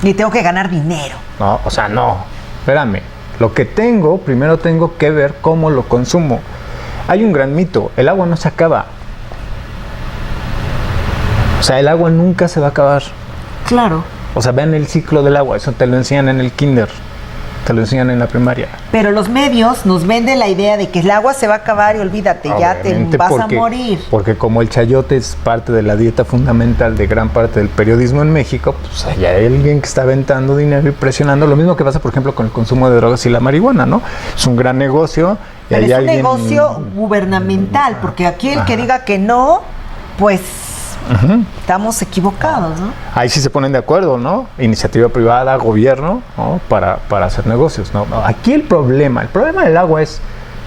Y tengo que ganar dinero. No, o sea, no. Espérame. Lo que tengo, primero tengo que ver cómo lo consumo. Hay un gran mito. El agua no se acaba. O sea, el agua nunca se va a acabar. Claro. O sea, vean el ciclo del agua. Eso te lo enseñan en el kinder. Te lo enseñan en la primaria. Pero los medios nos venden la idea de que el agua se va a acabar y olvídate, Obviamente, ya te vas a morir. Porque como el chayote es parte de la dieta fundamental de gran parte del periodismo en México, pues allá hay alguien que está aventando dinero y presionando. Lo mismo que pasa, por ejemplo, con el consumo de drogas y la marihuana, ¿no? Es un gran negocio. Y pero es un negocio gubernamental, porque aquí el que diga que no, pues estamos equivocados, ¿no? Ahí sí se ponen de acuerdo, ¿no? Iniciativa privada, gobierno, ¿no? Para hacer negocios, ¿no? Aquí el problema del agua es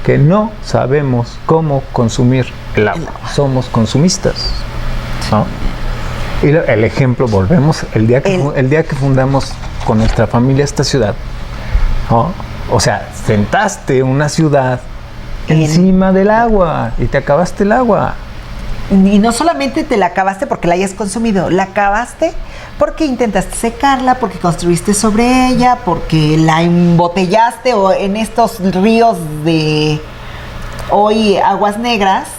que no sabemos cómo consumir el agua. Somos consumistas, ¿no? Y el ejemplo, volvemos, el día que fundamos con nuestra familia esta ciudad, ¿no? O sea, sentaste una ciudad encima del agua y te acabaste el agua. Y no solamente te la acabaste porque la hayas consumido, la acabaste porque intentaste secarla, porque construiste sobre ella, porque la embotellaste o en estos ríos de hoy aguas negras,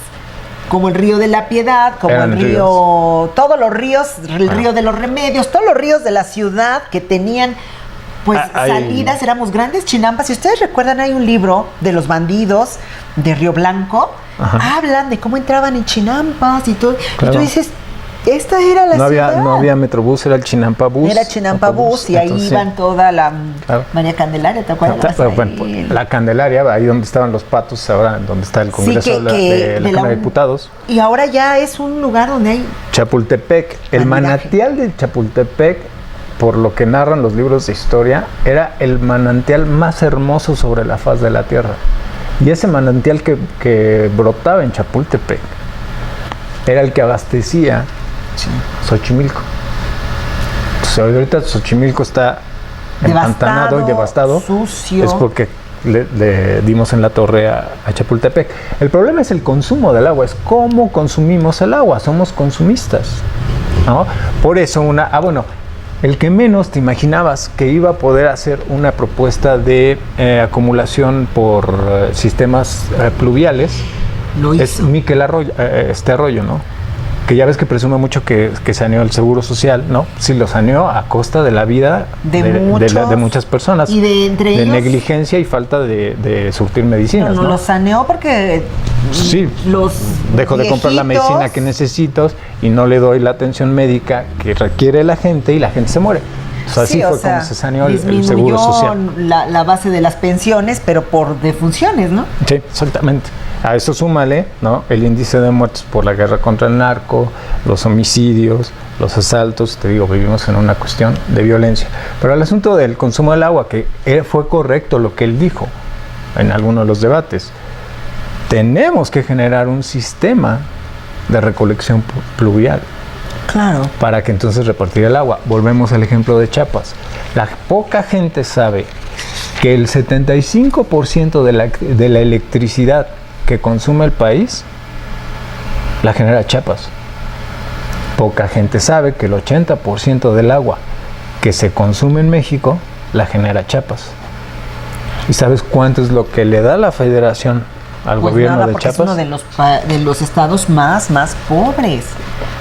como el río de la Piedad, como el río, todos los ríos, el río de los Remedios, todos los ríos de la ciudad que tenían pues salidas, éramos grandes chinampas. Si ustedes recuerdan, hay un libro de los bandidos de Río Blanco. Hablan de cómo entraban en chinampas y todo. Claro. Y tú dices, esta era la ciudad. No había Metrobús, era el Chinampa Bus. Era Chinampa Bus y ahí iban toda la María Candelaria, ¿te acuerdas? Bueno, la Candelaria, ahí donde estaban los patos, ahora donde está el Congreso de la Cámara de Diputados. Y ahora ya es un lugar donde hay... Chapultepec, el manantial de Chapultepec, por lo que narran los libros de historia, era el manantial más hermoso sobre la faz de la tierra. Y ese manantial que brotaba en Chapultepec era el que abastecía Xochimilco. Entonces ahorita Xochimilco está empantanado y devastado. Sucio. Es porque le dimos en la torre a Chapultepec. El problema es el consumo del agua, es cómo consumimos el agua. Somos consumistas, ¿no? Por eso el que menos te imaginabas que iba a poder hacer una propuesta de acumulación por sistemas pluviales es Miquel Arroyo, Arroyo, ¿no? Que ya ves que presume mucho que saneó el Seguro Social, ¿no? Sí, lo saneó a costa de la vida de muchas personas. Y entre ellos, negligencia y falta de surtir medicinas, ¿no? Lo saneó porque dejo de comprar la medicina que necesito y no le doy la atención médica que requiere la gente y la gente se muere. O sea, así fue como se saneó el Seguro Social. La base de las pensiones, pero por defunciones, ¿no? Sí, exactamente. A eso súmale, ¿no? El índice de muertes por la guerra contra el narco, los homicidios, los asaltos. Te digo, vivimos en una cuestión de violencia. Pero el asunto del consumo del agua, que fue correcto lo que él dijo en algunos de los debates. Tenemos que generar un sistema de recolección pluvial. Claro. Para que entonces repartir el agua. Volvemos al ejemplo de Chiapas. La poca gente sabe que el 75% de la electricidad que consume el país la genera Chiapas. Poca gente sabe que el 80% del agua que se consume en México la genera Chiapas. ¿Y sabes cuánto es lo que le da la Federación al gobierno de Chiapas? Es uno de los estados más pobres.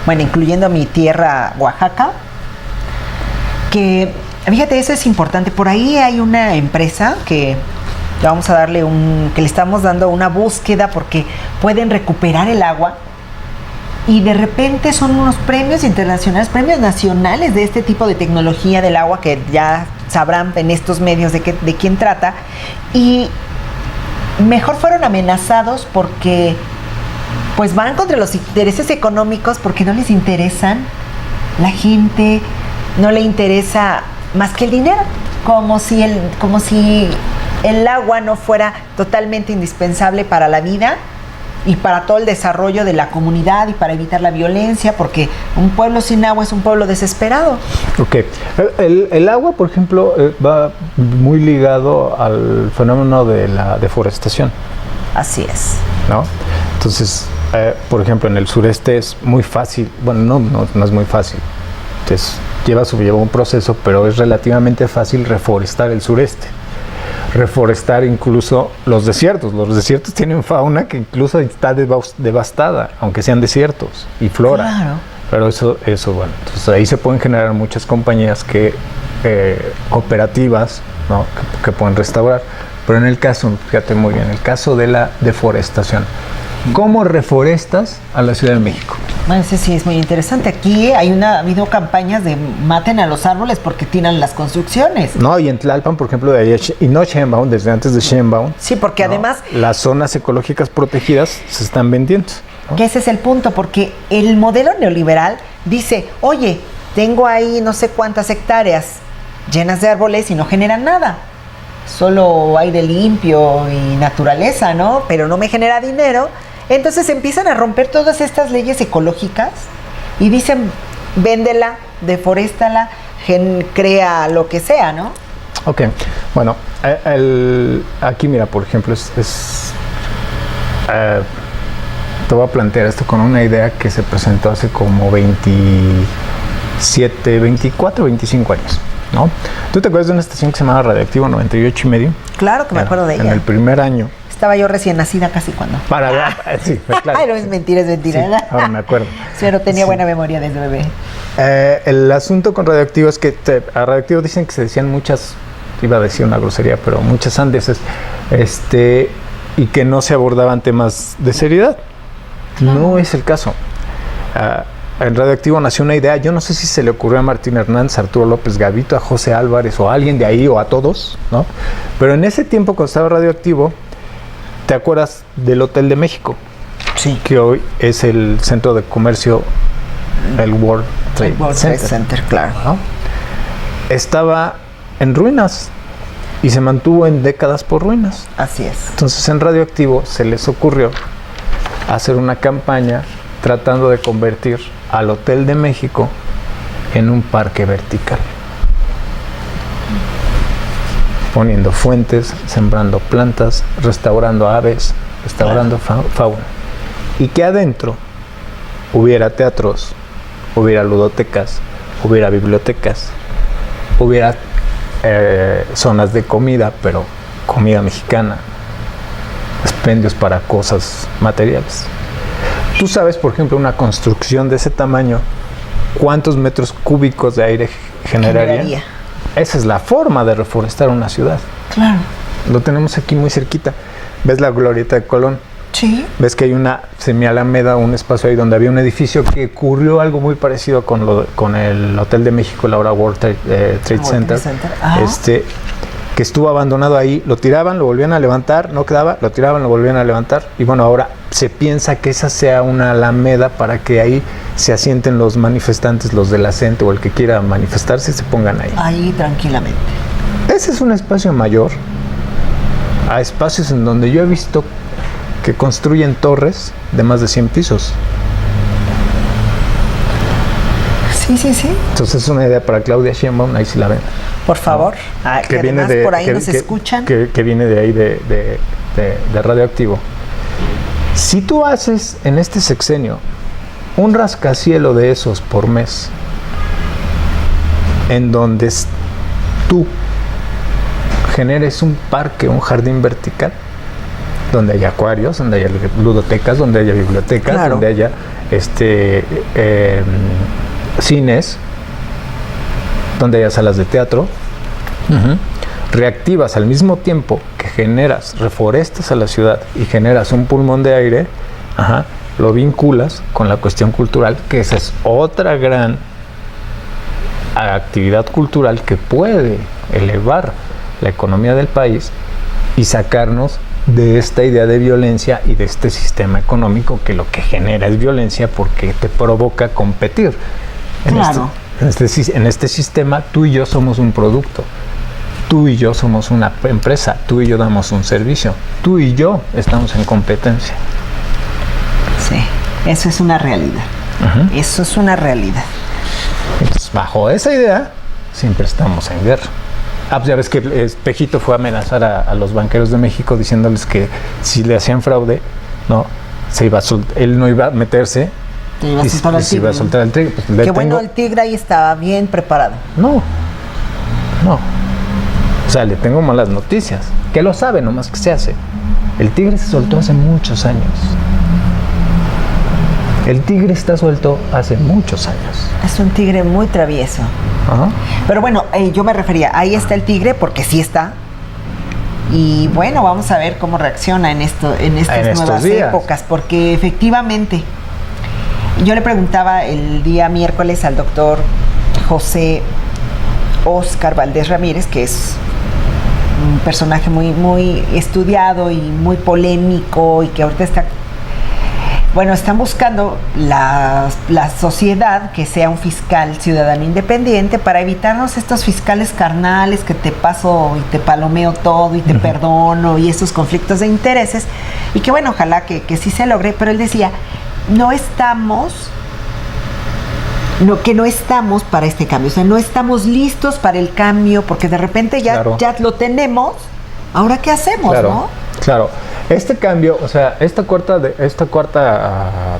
Bueno, incluyendo mi tierra, Oaxaca, que, fíjate, eso es importante. Por ahí hay una empresa que vamos a darle que le estamos dando una búsqueda porque pueden recuperar el agua y de repente son unos premios internacionales, premios nacionales de este tipo de tecnología del agua que ya sabrán en estos medios de quién trata, y mejor fueron amenazados porque pues van contra los intereses económicos, porque no les interesan la gente, no le interesa más que el dinero, como si el agua no fuera totalmente indispensable para la vida y para todo el desarrollo de la comunidad y para evitar la violencia, porque un pueblo sin agua es un pueblo desesperado. Ok. El agua, por ejemplo, va muy ligado al fenómeno de la deforestación. Así es. ¿No? Entonces, por ejemplo, en el sureste es muy fácil, bueno, no es muy fácil, Entonces, lleva un proceso, pero es relativamente fácil reforestar el sureste. Reforestar incluso los desiertos. Los desiertos tienen fauna que incluso está devastada, aunque sean desiertos, y flora. Claro. Pero eso, bueno, entonces ahí se pueden generar muchas compañías cooperativas, ¿no? que pueden restaurar. Pero en el caso, fíjate muy bien, el caso de la deforestación. ¿Cómo reforestas a la Ciudad de México? Bueno, ese sí es muy interesante. Aquí ha habido campañas de maten a los árboles porque tiran las construcciones. No, y en Tlalpan, por ejemplo, y no Sheinbaum, desde antes de Sheinbaum. Sí, porque ¿no? además... Las zonas ecológicas protegidas se están vendiendo, ¿no? Que ese es el punto, porque el modelo neoliberal dice, oye, tengo ahí no sé cuántas hectáreas llenas de árboles y no generan nada. Solo aire limpio y naturaleza, ¿no? Pero no me genera dinero. Entonces empiezan a romper todas estas leyes ecológicas y dicen, véndela, deforéstala, crea lo que sea, ¿no? Ok, bueno, aquí mira, por ejemplo, te voy a plantear esto con una idea que se presentó hace como 24, 25 años, ¿no? ¿Tú te acuerdas de una estación que se llamaba Radioactivo 98.5? Claro que me acuerdo de ella. En el primer año. Estaba yo recién nacida casi cuando. Sí, claro. Ay, no, es mentira. Sí, ahora me acuerdo. Pero tenía buena memoria desde bebé. El asunto con Radioactivo es que a Radioactivo dicen que se decían muchas, iba a decir una grosería, pero muchas sandeces, y que no se abordaban temas de seriedad. No es el caso. En Radioactivo nació una idea, yo no sé si se le ocurrió a Martín Hernández, a Arturo López Gavito, a José Álvarez o a alguien de ahí o a todos, ¿no? Pero en ese tiempo cuando estaba Radioactivo, ¿te acuerdas del Hotel de México? Sí. Que hoy es el centro de comercio, el World Trade Center, claro. ¿No? Estaba en ruinas y se mantuvo en décadas por ruinas. Así es. Entonces en Radioactivo se les ocurrió hacer una campaña tratando de convertir al Hotel de México en un parque vertical. Poniendo fuentes, sembrando plantas, restaurando aves, restaurando fauna. Y que adentro hubiera teatros, hubiera ludotecas, hubiera bibliotecas, hubiera zonas de comida, pero comida mexicana, expendios para cosas materiales. Tú sabes, por ejemplo, una construcción de ese tamaño, ¿cuántos metros cúbicos de aire generaría? Esa es la forma de reforestar una ciudad. Claro. Lo tenemos aquí muy cerquita. ¿Ves la Glorieta de Colón? Sí. ¿Ves que hay una semialameda, un espacio ahí donde había un edificio que ocurrió algo muy parecido con el Hotel de México, el ahora World Trade Center? Que estuvo abandonado ahí, lo tiraban, lo volvían a levantar, no quedaba, lo tiraban, lo volvían a levantar, y bueno, ahora se piensa que esa sea una alameda para que ahí se asienten los manifestantes, los de la CENTE o el que quiera manifestarse, se pongan ahí. Ahí tranquilamente. Ese es un espacio mayor a espacios en donde yo he visto que construyen torres de más de 100 pisos. Sí, sí, sí. Entonces es una idea para Claudia Sheinbaum, ahí sí la ven. Por favor, que viene además por ahí nos escuchan. Que viene de ahí de Radioactivo. Si tú haces en este sexenio un rascacielo de esos por mes, en donde tú generes un parque, un jardín vertical, donde haya acuarios, donde haya ludotecas, donde haya bibliotecas, claro, donde haya cines, donde haya salas de teatro, reactivas al mismo tiempo que generas, reforestas a la ciudad y generas un pulmón de aire, lo vinculas con la cuestión cultural, que esa es otra gran actividad cultural que puede elevar la economía del país y sacarnos de esta idea de violencia y de este sistema económico que lo que genera es violencia porque te provoca competir. Claro. En este sistema tú y yo somos un producto, tú y yo somos una empresa, tú y yo damos un servicio, tú y yo estamos en competencia. Sí, eso es una realidad. Eso es una realidad. Entonces, bajo esa idea, siempre estamos en guerra. Pues ya ves que Pejito fue a amenazar a los banqueros de México diciéndoles que si le hacían fraude, él no iba a meterse Te iba a soltar al y si tigre. iba a soltar al tigre, pues Qué bueno, el tigre ahí estaba bien preparado. No. O sea, le tengo malas noticias. Que lo sabe, nomás que se hace. El tigre se soltó hace muchos años. El tigre está suelto hace muchos años. Es un tigre muy travieso. Ajá. Pero bueno, yo me refería, ahí está el tigre, porque sí está. Y bueno, vamos a ver cómo reacciona en estas nuevas épocas, porque efectivamente, yo le preguntaba el día miércoles al doctor José Óscar Valdés Ramírez, que es un personaje muy, muy estudiado y muy polémico y que ahorita están buscando la sociedad que sea un fiscal ciudadano independiente para evitarnos estos fiscales carnales que te paso y te palomeo todo y te perdono y estos conflictos de intereses y que bueno, ojalá que sí se logre, pero él decía, no estamos para este cambio, o sea, no estamos listos para el cambio porque de repente ya lo tenemos, ahora ¿qué hacemos, no? Claro. Este cambio, o sea, esta cuarta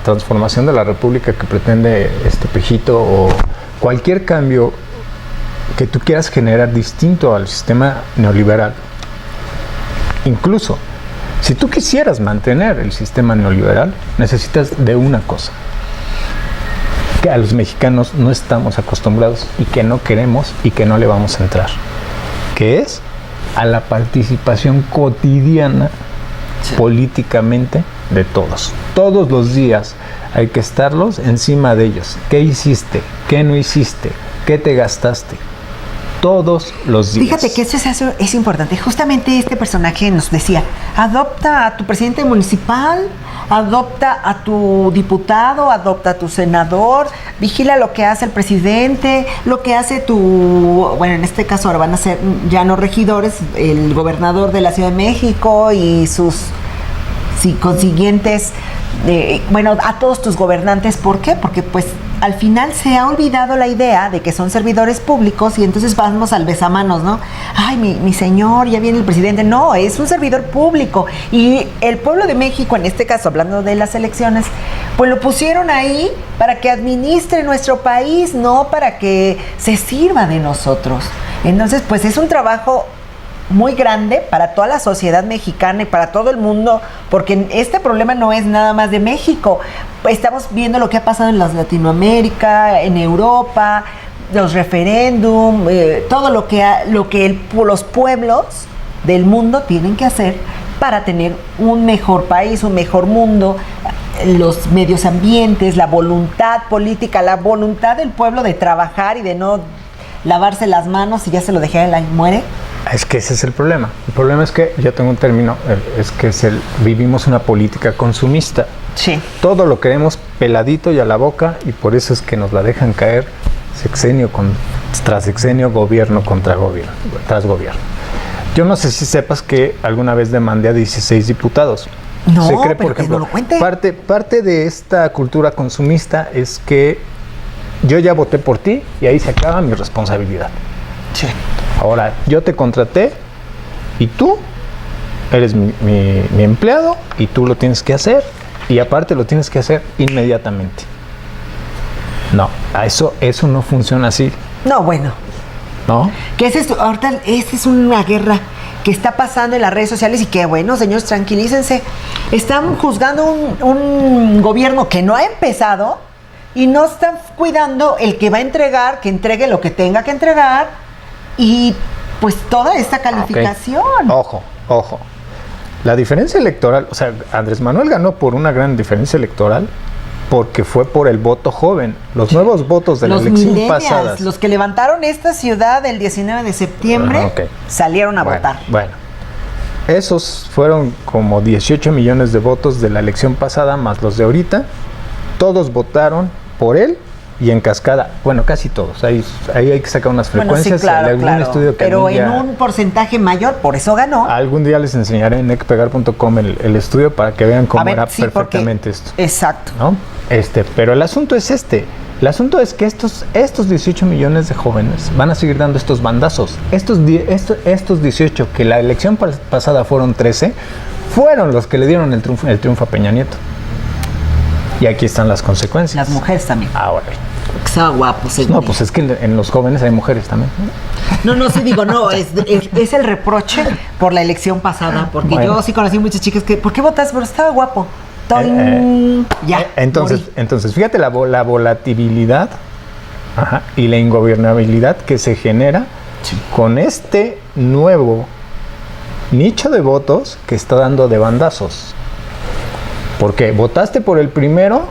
transformación de la República que pretende este Pejito o cualquier cambio que tú quieras generar distinto al sistema neoliberal, incluso si tú quisieras mantener el sistema neoliberal, necesitas de una cosa que a los mexicanos no estamos acostumbrados y que no queremos y que no le vamos a entrar, que es a la participación cotidiana políticamente de todos. Todos los días hay que estarlos encima de ellos. ¿Qué hiciste? ¿Qué no hiciste? ¿Qué te gastaste? Todos los días. Fíjate que eso es importante. Justamente este personaje nos decía, adopta a tu presidente municipal, adopta a tu diputado, adopta a tu senador, vigila lo que hace el presidente, lo que hace bueno, en este caso ahora van a ser ya no regidores, el gobernador de la Ciudad de México y sus consiguientes, a todos tus gobernantes. ¿Por qué? Porque pues al final se ha olvidado la idea de que son servidores públicos y entonces vamos al besamanos, ¿no? Ay, mi señor, ya viene el presidente. No, es un servidor público. Y el pueblo de México, en este caso, hablando de las elecciones, pues lo pusieron ahí para que administre nuestro país, no para que se sirva de nosotros. Entonces, pues es un trabajo muy grande para toda la sociedad mexicana y para todo el mundo, porque este problema no es nada más de México. Estamos viendo lo que ha pasado en Latinoamérica, en Europa, los referéndum, todo lo que los pueblos del mundo tienen que hacer para tener un mejor país, un mejor mundo, los medios ambientes, la voluntad política, la voluntad del pueblo de trabajar y de no lavarse las manos y ya se lo dejé y muere. Es que ese es el problema. El problema es que, yo tengo un término, es que vivimos una política consumista. Sí. Todo lo queremos peladito y a la boca y por eso es que nos la dejan caer sexenio tras sexenio, gobierno contra gobierno, tras gobierno. Yo no sé si sepas que alguna vez demandé a 16 diputados. No, se cree, pero por ejemplo, que no lo cuente. Parte de esta cultura consumista es que yo ya voté por ti y ahí se acaba mi responsabilidad. Sí. Ahora, yo te contraté y tú eres mi empleado y tú lo tienes que hacer y aparte lo tienes que hacer inmediatamente. No, eso no funciona así. No, bueno. ¿No? ¿Qué es esto? Ahorita esta es una guerra que está pasando en las redes sociales y que bueno, señores, tranquilícense. Están juzgando un gobierno que no ha empezado y no están cuidando el que va a entregar, que entregue lo que tenga que entregar. Y pues toda esta calificación. Okay. Ojo. La diferencia electoral, o sea, Andrés Manuel ganó por una gran diferencia electoral porque fue por el voto joven. Los nuevos votos de la elección pasada. Los que levantaron esta ciudad el 19 de septiembre salieron a votar. Bueno, esos fueron como 18 millones de votos de la elección pasada más los de ahorita. Todos votaron por él. Y en cascada, bueno, casi todos. Ahí hay que sacar unas frecuencias. Bueno, sí, claro. Estudio que pero en un porcentaje mayor, por eso ganó. Algún día les enseñaré en ecpegar.com el estudio para que vean cómo era perfectamente esto. Exacto. ¿No? Pero el asunto es este. El asunto es que estos 18 millones de jóvenes van a seguir dando estos bandazos. Estos 18, que la elección pasada fueron 13, fueron los que le dieron el triunfo a Peña Nieto. Y aquí están las consecuencias. Las mujeres también. Ahora. Que estaba guapo, según No, ella. pues es que en los jóvenes hay mujeres también. No, sí digo, no, es el reproche por la elección pasada, porque Bueno. yo sí conocí muchas chicas que, ¿por qué votaste? Pero estaba guapo. Ya. Entonces, fíjate la volatilidad y la ingobernabilidad que se genera con este nuevo nicho de votos que está dando de bandazos. Porque votaste por el primero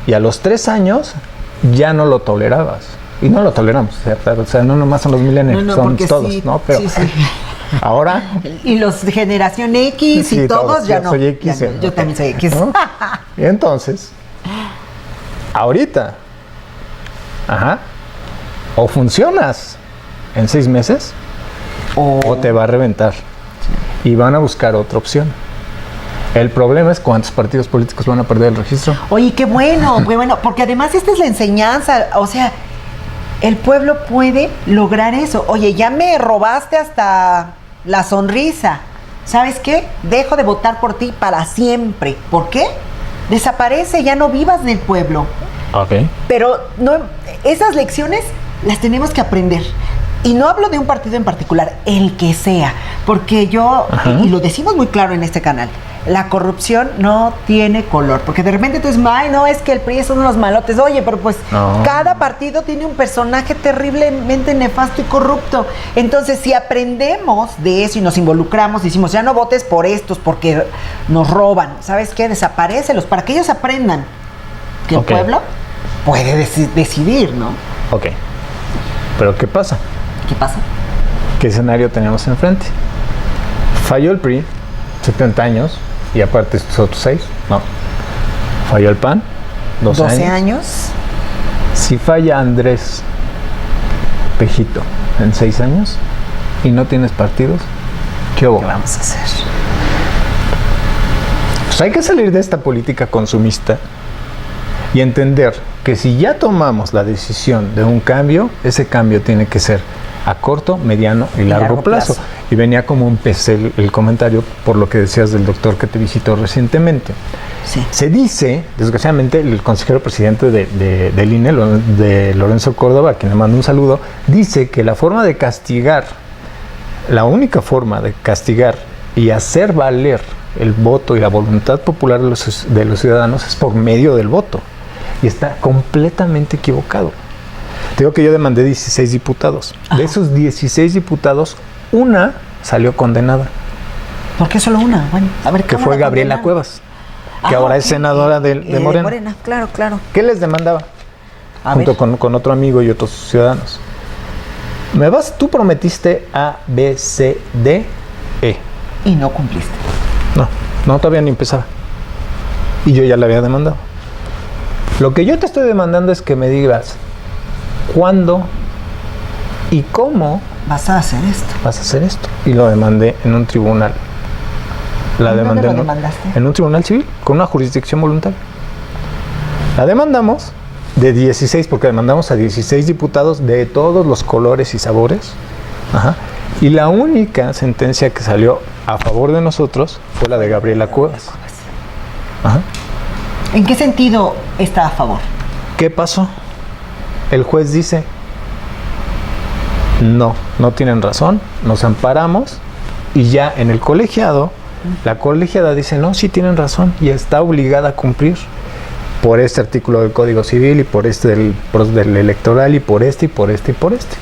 y a los 3 años ya no lo tolerabas. Y no lo toleramos. O sea, no nomás son los millennials, son todos, sí, ¿no? Pero sí. ahora... Y los de generación X y Sí, todos ya yo no. soy X, Ya no, yo también soy X. ¿no? Y entonces, ahorita, o funcionas en 6 meses o te va a reventar. Y van a buscar otra opción. El problema es cuántos partidos políticos van a perder el registro. Oye, qué bueno, porque además esta es la enseñanza, o sea, el pueblo puede lograr eso. Oye, ya me robaste hasta la sonrisa. ¿Sabes qué? Dejo de votar por ti para siempre. ¿Por qué? Desaparece, ya no vivas del pueblo. Ok. Pero no, esas lecciones las tenemos que aprender. Y no hablo de un partido en particular, el que sea, porque yo, y lo decimos muy claro en este canal, la corrupción no tiene color, porque de repente tú dices, ay, no, es que el PRI son unos malotes. Oye, pero pues cada partido tiene un personaje terriblemente nefasto y corrupto. Entonces, si aprendemos de eso y nos involucramos, decimos, ya no votes por estos porque nos roban, ¿sabes qué? Desaparécelos para que ellos aprendan que el pueblo puede decidir, ¿no? Ok. Pero ¿qué pasa? ¿Qué pasa? ¿Qué escenario tenemos enfrente? Falló el PRI, 70 años, y aparte estos otros 6, no. Falló el PAN, 12 años. Si falla Andrés Pejito en 6 años y no tienes partidos, ¿qué vamos a hacer? Pues hay que salir de esta política consumista y entender que si ya tomamos la decisión de un cambio, ese cambio tiene que ser a corto, mediano y largo plazo. Y venía como un pez el comentario por lo que decías del doctor que te visitó recientemente. Sí. Se dice, desgraciadamente, el consejero presidente del INE, de Lorenzo Córdoba, a quien le mando un saludo, dice que la forma de castigar, la única forma de castigar y hacer valer el voto y la voluntad popular de los ciudadanos es por medio del voto. Y está completamente equivocado. Te digo que yo demandé 16 diputados. De esos 16 diputados, una salió condenada. ¿Por qué solo una? Bueno, a ver, que fue Gabriela Cuevas, que ahora es senadora de Morena. Morena, claro. ¿Qué les demandaba? Junto con otro amigo y otros ciudadanos. Tú prometiste A, B, C, D, E. Y no cumpliste. No, todavía ni empezaba. Y yo ya la había demandado. Lo que yo te estoy demandando es que me digas cuándo y cómo vas a hacer esto. Y lo demandé en un tribunal. ¿Dónde lo demandaste? En un tribunal civil, con una jurisdicción voluntaria. La demandamos de 16, porque demandamos a 16 diputados de todos los colores y sabores. Y la única sentencia que salió a favor de nosotros fue la de Gabriela Cuevas. ¿En qué sentido está a favor? ¿Qué pasó? El juez dice, no tienen razón, nos amparamos, y ya en el colegiado, la colegiada dice, no, sí tienen razón, y está obligada a cumplir por este artículo del Código Civil, y por este del electoral, y por este, y por este, y por este.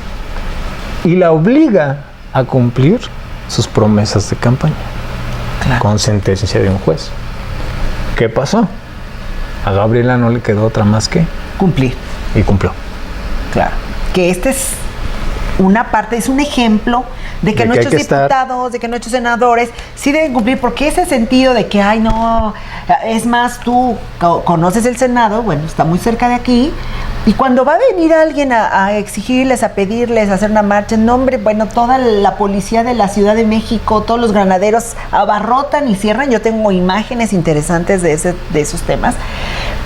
Y la obliga a cumplir sus promesas de campaña, con sentencia de un juez. ¿Qué pasó? A Gabriela no le quedó otra más que cumplir. Y cumplió. Claro. Que este es una parte, es un ejemplo de que nuestros diputados, de que nuestros senadores sí deben cumplir, porque ese sentido de que, ay, no, es más, tú conoces el Senado, bueno, está muy cerca de aquí, y cuando va a venir alguien a exigirles, a pedirles, a hacer una marcha, en nombre, bueno, toda la policía de la Ciudad de México, todos los granaderos abarrotan y cierran. Yo tengo imágenes interesantes de esos temas.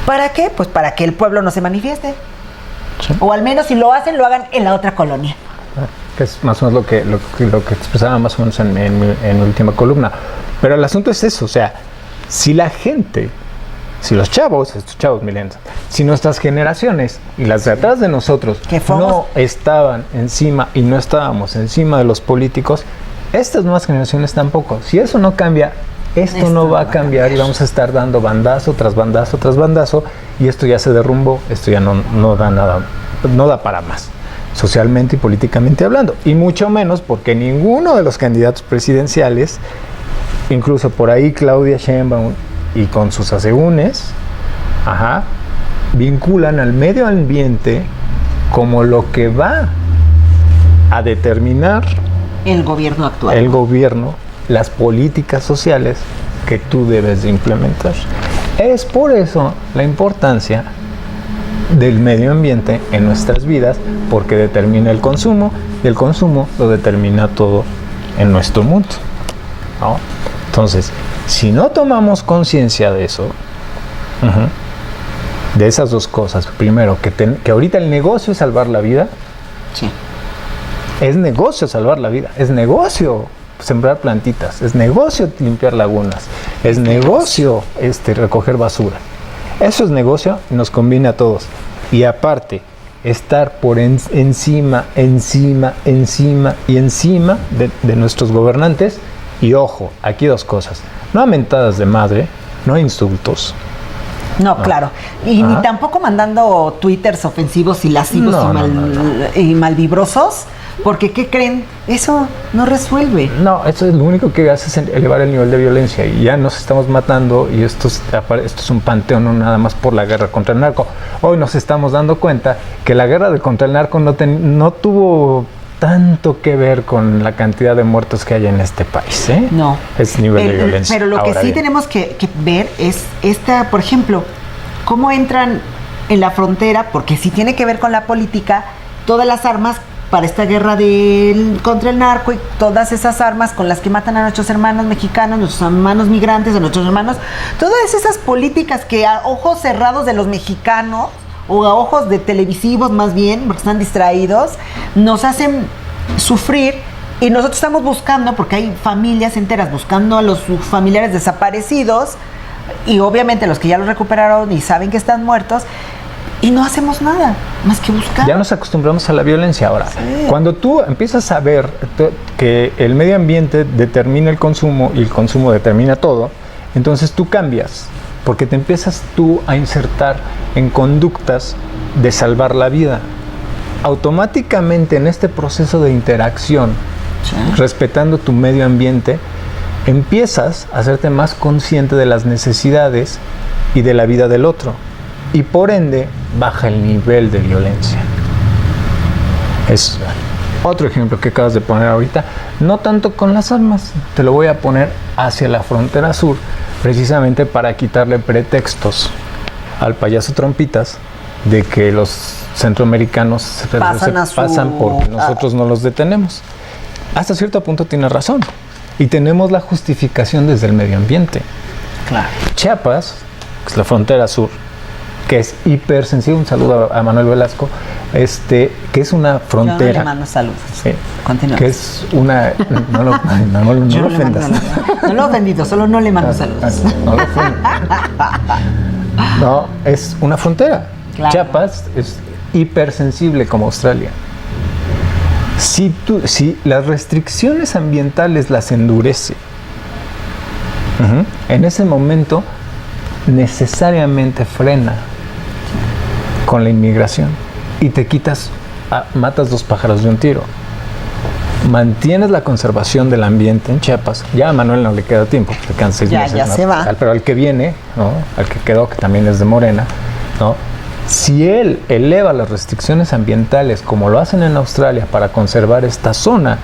¿Para qué? Pues para que el pueblo no se manifieste. Sí. O al menos si lo hacen, lo hagan en la otra colonia. Que es más o menos lo que expresaba más o menos en mi última columna. Pero el asunto es eso, o sea, si la gente Si los chavos, estos chavos millennials, si nuestras generaciones y las de atrás de nosotros no estaban encima y no estábamos encima de los políticos, estas nuevas generaciones tampoco. Si eso no cambia, esto no va a cambiar y vamos a estar dando bandazo tras bandazo tras bandazo y esto ya se derrumbó, esto ya no da nada, no da para más, socialmente y políticamente hablando. Y mucho menos porque ninguno de los candidatos presidenciales, incluso por ahí Claudia Sheinbaum y con sus asegúnes, vinculan al medio ambiente como lo que va a determinar el gobierno actual. El gobierno, las políticas sociales que tú debes de implementar. Es por eso la importancia del medio ambiente en nuestras vidas, porque determina el consumo y el consumo lo determina todo en nuestro mundo, ¿no? Entonces, si no tomamos conciencia de eso, de esas dos cosas, primero, que ahorita el negocio es salvar la vida. Sí. Es negocio salvar la vida, es negocio sembrar plantitas, es negocio limpiar lagunas, es negocio recoger basura. Eso es negocio y nos conviene a todos. Y aparte, estar por encima de nuestros gobernantes. Y ojo, aquí dos cosas. No a mentadas de madre, no a insultos. No, claro. Y ni tampoco mandando twitters ofensivos y lascivos y malvibrosos. Porque, ¿qué creen? Eso no resuelve. No, eso es lo único que hace es elevar el nivel de violencia. Y ya nos estamos matando y esto es un panteón, no nada más por la guerra contra el narco. Hoy nos estamos dando cuenta que la guerra contra el narco no tuvo tanto que ver con la cantidad de muertos que hay en este país, ¿eh? No. Es nivel de violencia. Pero lo que sí tenemos que ver es por ejemplo, cómo entran en la frontera, porque sí tiene que ver con la política, todas las armas para esta guerra contra el narco y todas esas armas con las que matan a nuestros hermanos mexicanos, nuestros hermanos migrantes, a nuestros hermanos, todas esas políticas que a ojos cerrados de los mexicanos o a ojos de televisivos más bien, porque están distraídos, nos hacen sufrir y nosotros estamos buscando, porque hay familias enteras buscando a sus familiares desaparecidos y obviamente los que ya los recuperaron y saben que están muertos. Y no hacemos nada, más que buscar. Ya nos acostumbramos a la violencia ahora. Sí. Cuando tú empiezas a ver que el medio ambiente determina el consumo y el consumo determina todo, entonces tú cambias, porque te empiezas tú a insertar en conductas de salvar la vida. Automáticamente en este proceso de interacción, respetando tu medio ambiente, empiezas a hacerte más consciente de las necesidades y de la vida del otro. Y por ende, baja el nivel de violencia. Es otro ejemplo que acabas de poner ahorita, no tanto con las armas, te lo voy a poner hacia la frontera sur, precisamente para quitarle pretextos al payaso Trompitas de que los centroamericanos pasan porque nosotros no los detenemos. Hasta cierto punto tiene razón. Y tenemos la justificación desde el medio ambiente. Claro. Chiapas, que es la frontera sur, que es hipersensible, un saludo a Manuel Velasco, que es una frontera. Yo no le mando saludos. Sí. Continuamos. Que es una. No lo ofendas. No lo he ofendido, solo no le mando saludos. No lo ofendas. No, es una frontera. Claro. Chiapas es hipersensible como Australia. Si las restricciones ambientales las endurece, en ese momento necesariamente frena con la inmigración y te matas dos pájaros de un tiro. Mantienes la conservación del ambiente en Chiapas. Ya a Manuel no le queda tiempo, le quedan 6 meses. Ya se va. Pero al que viene, ¿no? Al que quedó, que también es de Morena, ¿no? Si él eleva las restricciones ambientales como lo hacen en Australia para conservar esta zona,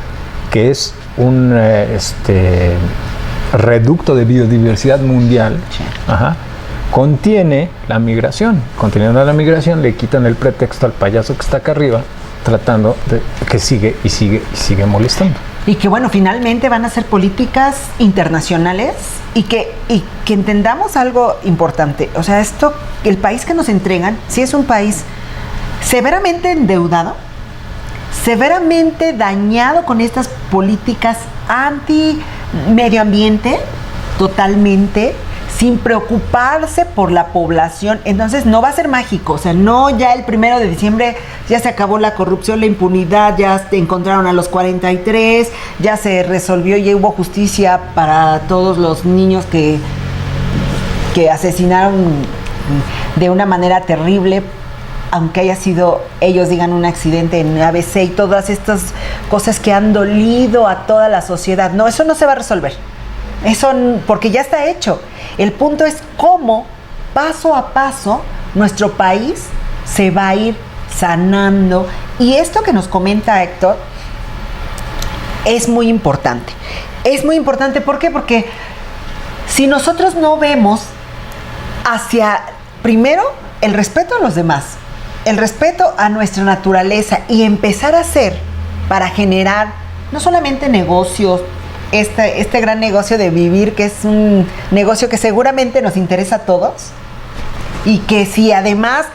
que es un reducto de biodiversidad mundial, contiene la migración. Conteniendo la migración, le quitan el pretexto al payaso que está acá arriba, tratando de que sigue molestando. Y que bueno, finalmente van a ser políticas internacionales y que entendamos algo importante. O sea, el país que nos entregan, sí es un país severamente endeudado, severamente dañado con estas políticas anti-medio ambiente, totalmente, sin preocuparse por la población. Entonces no va a ser mágico, o sea, no ya el 1 de diciembre ya se acabó la corrupción, la impunidad, ya encontraron a los 43, ya se resolvió, ya hubo justicia para todos los niños que asesinaron de una manera terrible, aunque haya sido, ellos digan, un accidente en ABC y todas estas cosas que han dolido a toda la sociedad. No, eso no se va a resolver. Eso, porque ya está hecho. El punto es cómo, paso a paso, nuestro país se va a ir sanando. Y esto que nos comenta Héctor es muy importante. Es muy importante, ¿por qué? Porque si nosotros no vemos hacia, primero, el respeto a los demás, el respeto a nuestra naturaleza y empezar a hacer para generar no solamente negocios, este gran negocio de vivir, que es un negocio que seguramente nos interesa a todos, y que si además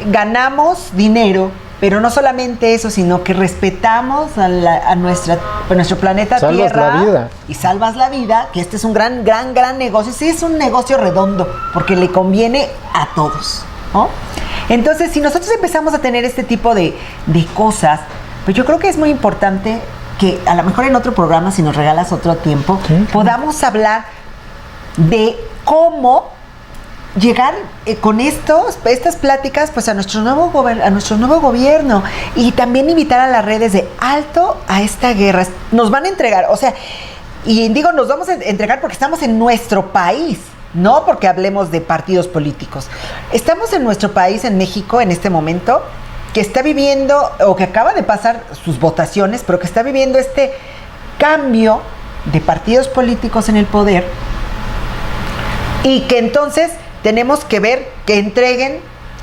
ganamos dinero, pero no solamente eso, sino que respetamos a nuestro planeta salvas Tierra la vida. Y salvas la vida, que este es un gran negocio. Sí, es un negocio redondo, porque le conviene a todos, ¿no? Entonces, si nosotros empezamos a tener este tipo de cosas, pues yo creo que es muy importante que a lo mejor en otro programa, si nos regalas otro tiempo, sí, podamos hablar de cómo llegar con estas pláticas pues a nuestro nuevo gobierno, y también invitar a las redes de alto a esta guerra. Nos van a entregar, o sea, y digo nos vamos a entregar porque estamos en nuestro país, no porque hablemos de partidos políticos. Estamos en nuestro país, en México, en este momento, que está viviendo, o que acaba de pasar sus votaciones, pero que está viviendo este cambio de partidos políticos en el poder, y que entonces tenemos que ver que entreguen,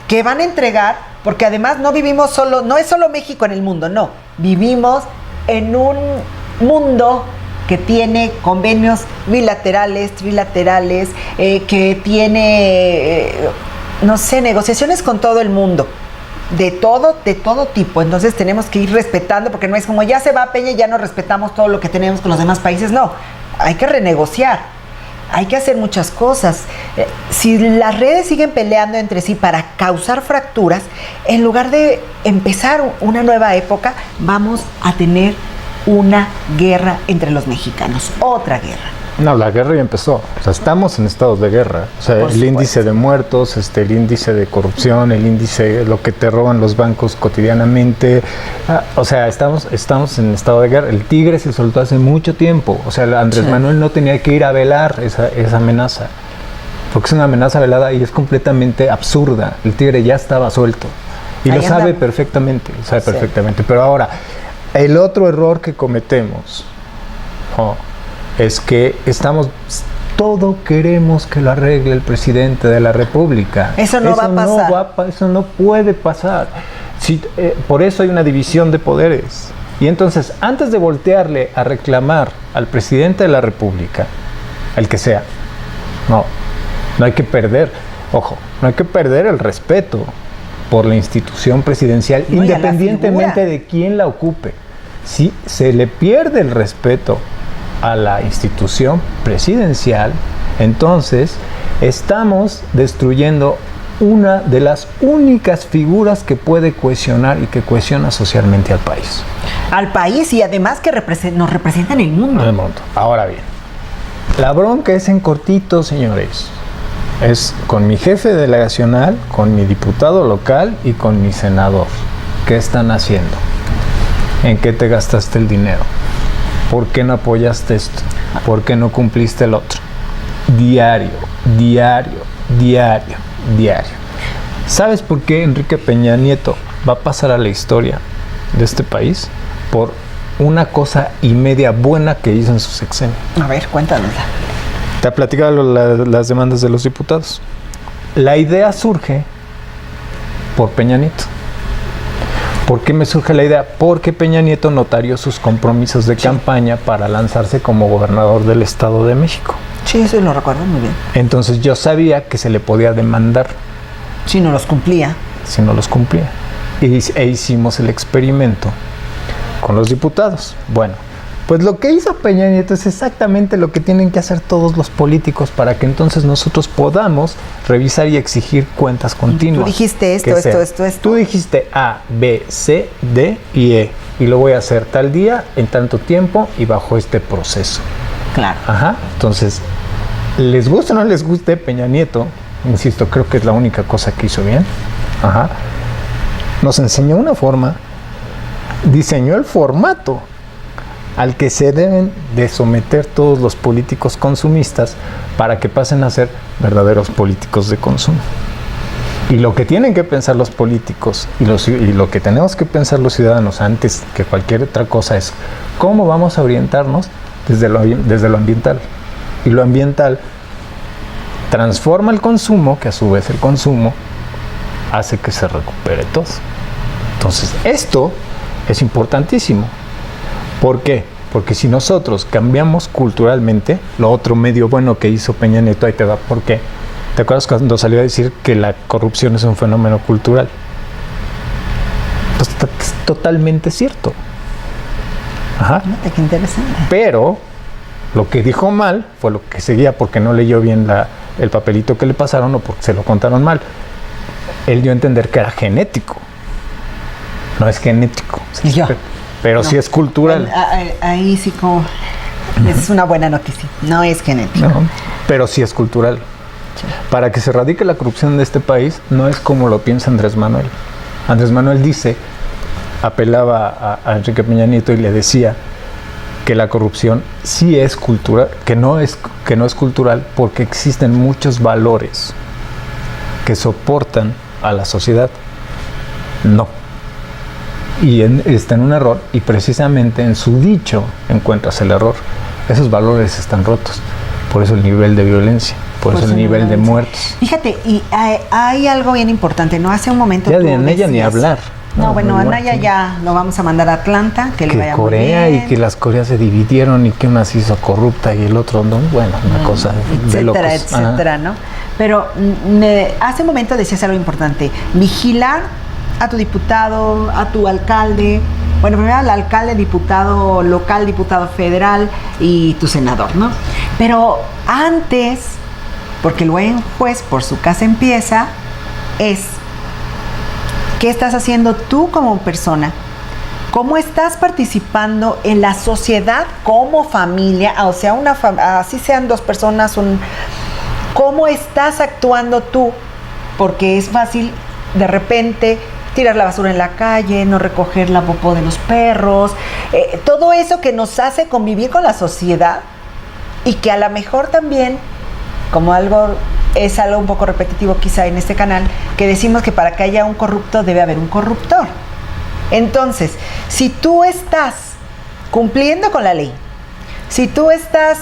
que van a entregar, porque además no vivimos solo, no es solo México en el mundo, no, vivimos en un mundo que tiene convenios bilaterales, trilaterales, que tiene, no sé, negociaciones con todo el mundo, de todo tipo. Entonces tenemos que ir respetando, porque no es como ya se va Peña y ya no respetamos todo lo que tenemos con los demás países. No, hay que renegociar, hay que hacer muchas cosas. Si las redes siguen peleando entre sí para causar fracturas, en lugar de empezar una nueva época, vamos a tener una guerra entre los mexicanos, otra guerra. No, la guerra ya empezó. O sea, estamos en estados de guerra. O sea, el índice de muertos, el índice de corrupción, el índice, lo que te roban los bancos cotidianamente. O sea, estamos en estado de guerra. El tigre se soltó hace mucho tiempo. O sea, Andrés Manuel no tenía que ir a velar esa amenaza. Porque es una amenaza velada y es completamente absurda. El tigre ya estaba suelto. Y lo sabe perfectamente. Lo sabe perfectamente. Pero ahora, el otro error que cometemos es que todo queremos que lo arregle el presidente de la República. Eso no va a pasar. Eso no puede pasar. Por eso hay una división de poderes. Y entonces, antes de voltearle a reclamar al presidente de la República, el que sea, no hay que perder, no hay que perder el respeto por la institución presidencial, independientemente de quién la ocupe. Si se le pierde el respeto a la institución presidencial, entonces estamos destruyendo una de las únicas figuras que puede cohesionar y que cohesiona socialmente al país. Al país, y además que nos representa en el mundo. Ahora bien, la bronca es en cortito, señores. Es con mi jefe delegacional, con mi diputado local y con mi senador. ¿Qué están haciendo? ¿En qué te gastaste el dinero? ¿Por qué no apoyaste esto? ¿Por qué no cumpliste el otro? Diario. ¿Sabes por qué Enrique Peña Nieto va a pasar a la historia de este país? Por una cosa y media buena que hizo en su sexenio. A ver, cuéntanosla. Te ha platicado las demandas de los diputados. La idea surge por Peña Nieto. ¿Por qué me surge la idea? Porque Peña Nieto notarió sus compromisos de campaña para lanzarse como gobernador del Estado de México. Sí, eso lo recuerdo muy bien. Entonces yo sabía que se le podía demandar. Si no los cumplía. E hicimos el experimento con los diputados. Bueno, Pues lo que hizo Peña Nieto es exactamente lo que tienen que hacer todos los políticos para que entonces nosotros podamos revisar y exigir cuentas continuas. Tú dijiste esto. Tú dijiste A, B, C, D y E. Y lo voy a hacer tal día, en tanto tiempo y bajo este proceso. Claro. Ajá. Entonces, les guste o no les guste, Peña Nieto, insisto, creo que es la única cosa que hizo bien. Ajá. Nos enseñó una forma, diseñó el formato al que se deben de someter todos los políticos consumistas para que pasen a ser verdaderos políticos de consumo. Y lo que tienen que pensar los políticos y lo que tenemos que pensar los ciudadanos antes que cualquier otra cosa es cómo vamos a orientarnos desde lo ambiental. Y lo ambiental transforma el consumo, que a su vez el consumo hace que se recupere todo. Entonces, esto es importantísimo. ¿Por qué? Porque si nosotros cambiamos culturalmente, lo otro medio bueno que hizo Peña Nieto, ahí te va, ¿por qué? ¿Te acuerdas cuando salió a decir que la corrupción es un fenómeno cultural? Pues es totalmente cierto. Ajá. Qué interesante. Pero lo que dijo mal fue lo que seguía porque no leyó bien el papelito que le pasaron o porque se lo contaron mal. Él dio a entender que era genético. No es genético. Pero no, sí es cultural. Ahí sí como... Esa es una buena noticia. No es genético. No, pero sí es cultural. Sí. Para que se erradique la corrupción de este país, no es como lo piensa Andrés Manuel. Andrés Manuel apelaba a Enrique Peña Nieto y le decía que la corrupción sí es cultural, que no es cultural porque existen muchos valores que soportan a la sociedad. No. Y está en un error, y precisamente en su dicho encuentras el error. Esos valores están rotos, por eso el nivel de violencia, por eso el nivel de muertos. Fíjate, y hay algo bien importante, ¿no? Hace un momento ya de Anaya ni hablar. No, bueno, Anaya ya lo vamos a mandar a Atlanta, que le vaya Corea muy bien. Y que las Coreas se dividieron y que una se hizo corrupta y el otro no, bueno, una cosa de locos. Etcétera, ¿no? Pero hace un momento decías algo importante, vigilar a tu diputado, a tu alcalde, bueno, primero al alcalde, diputado local, diputado federal y tu senador, ¿no? Pero antes, porque el buen juez por su casa empieza, es ¿qué estás haciendo tú como persona? ¿Cómo estás participando en la sociedad como familia? O sea, así sean dos personas, ¿cómo estás actuando tú? Porque es fácil de repente tirar la basura en la calle, no recoger la popó de los perros, todo eso que nos hace convivir con la sociedad y que a lo mejor también, como es algo un poco repetitivo quizá en este canal, que decimos que para que haya un corrupto debe haber un corruptor. Entonces, si tú estás cumpliendo con la ley, si tú estás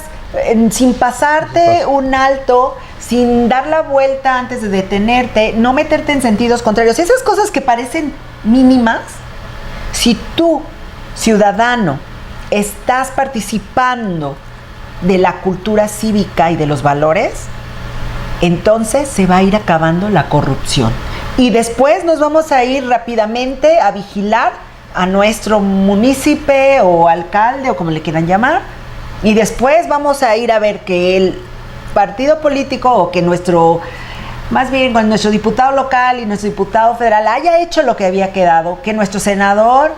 sin pasarte un alto, sin dar la vuelta antes de detenerte, no meterte en sentidos contrarios, esas cosas que parecen mínimas, si tú, ciudadano, estás participando de la cultura cívica y de los valores, entonces se va a ir acabando la corrupción. Y después nos vamos a ir rápidamente a vigilar a nuestro munícipe o alcalde o como le quieran llamar, y después vamos a ir a ver que el partido político o que nuestro diputado local y nuestro diputado federal haya hecho lo que había quedado, que nuestro senador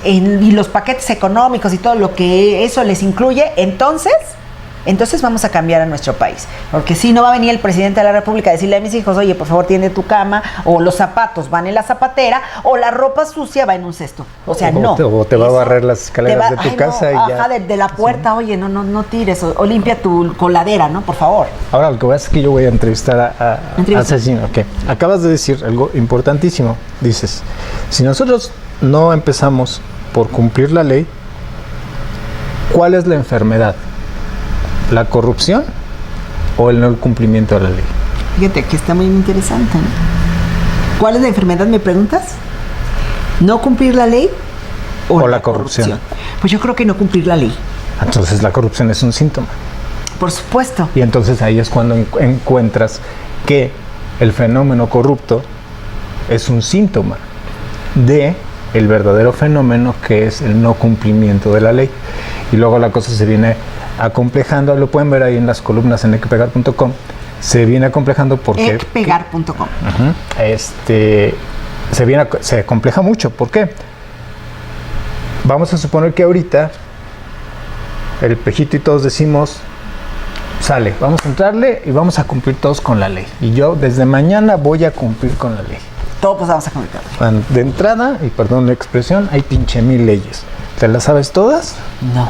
y los paquetes económicos y todo lo que eso les incluye, entonces vamos a cambiar a nuestro país. Porque si no va a venir el presidente de la República a decirle a mis hijos, oye, por favor, tiende tu cama, o los zapatos van en la zapatera, o la ropa sucia va en un cesto. O sea, no. O te va a barrer las escaleras de tu casa y ya. Ajá, de la puerta, sí. Oye, no tires, o limpia tu coladera, ¿no? Por favor. Ahora, lo que voy a hacer es que yo voy a entrevistar a Asesino. Okay. Acabas de decir algo importantísimo. Dices, si nosotros no empezamos por cumplir la ley, ¿cuál es la enfermedad? ¿La corrupción o el no cumplimiento de la ley? Fíjate, que está muy interesante, ¿no? ¿Cuál es la enfermedad, me preguntas? ¿No cumplir la ley o la corrupción? Pues yo creo que no cumplir la ley. Entonces la corrupción es un síntoma. Por supuesto. Y entonces ahí es cuando encuentras que el fenómeno corrupto es un síntoma de el verdadero fenómeno que es el no cumplimiento de la ley. Y luego la cosa se viene acomplejando, lo pueden ver ahí en las columnas en ecpegar.com, se viene acomplejando porque... ecpegar.com. Se acompleja mucho. ¿Por qué? Vamos a suponer que ahorita el Pejito y todos decimos, sale, vamos a entrarle y vamos a cumplir todos con la ley. Y yo desde mañana voy a cumplir con la ley. Todos pues vamos a cumplir. De entrada, y perdón la expresión, hay pinche 1000 leyes. ¿Te las sabes todas? No.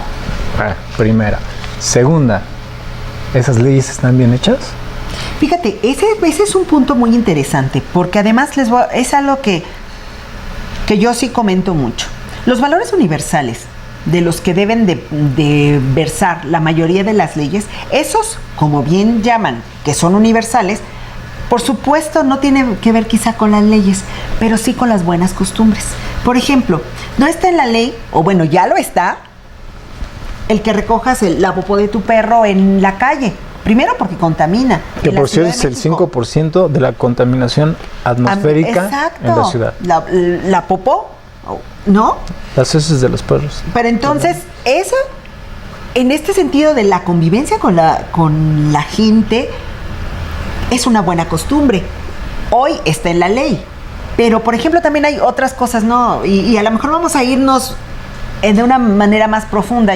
Primera. Segunda, ¿esas leyes están bien hechas? Fíjate, ese es un punto muy interesante, porque además es algo que yo sí comento mucho. Los valores universales de los que deben de versar la mayoría de las leyes, esos, como bien llaman, que son universales, por supuesto no tienen que ver quizá con las leyes, pero sí con las buenas costumbres. Por ejemplo, no está en la ley, o bueno, ya lo está, el que recojas la popó de tu perro en la calle. Primero porque contamina. Que por cierto es el 5% de la contaminación atmosférica en la ciudad. La popó, ¿no? Las heces de los perros. Pero entonces, eso, en este sentido de la convivencia con la gente, es una buena costumbre. Hoy está en la ley. Pero, por ejemplo, también hay otras cosas, ¿no? Y a lo mejor vamos a irnos de una manera más profunda.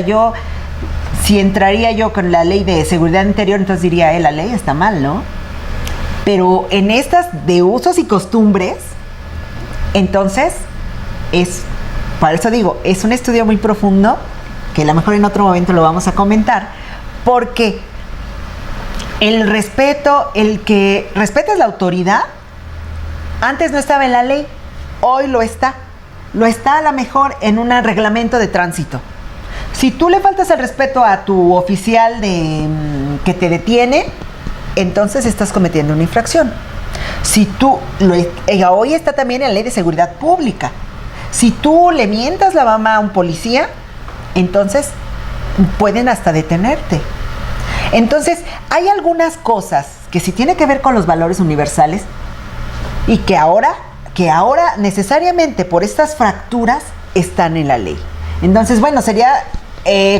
Si entraría yo con la ley de seguridad interior, entonces diría, la ley está mal, ¿no? Pero en estas de usos y costumbres, entonces, para eso digo, es un estudio muy profundo, que a lo mejor en otro momento lo vamos a comentar, porque el respeto, el que respetas la autoridad, antes no estaba en la ley, hoy lo está. Lo está a lo mejor en un reglamento de tránsito. Si tú le faltas el respeto a tu oficial que te detiene, entonces estás cometiendo una infracción. Si tú, hoy está también en la ley de seguridad pública. Si tú le mientas la mamá a un policía, entonces pueden hasta detenerte. Entonces, hay algunas cosas que sí tienen que ver con los valores universales y que ahora necesariamente por estas fracturas están en la ley. Entonces, bueno, sería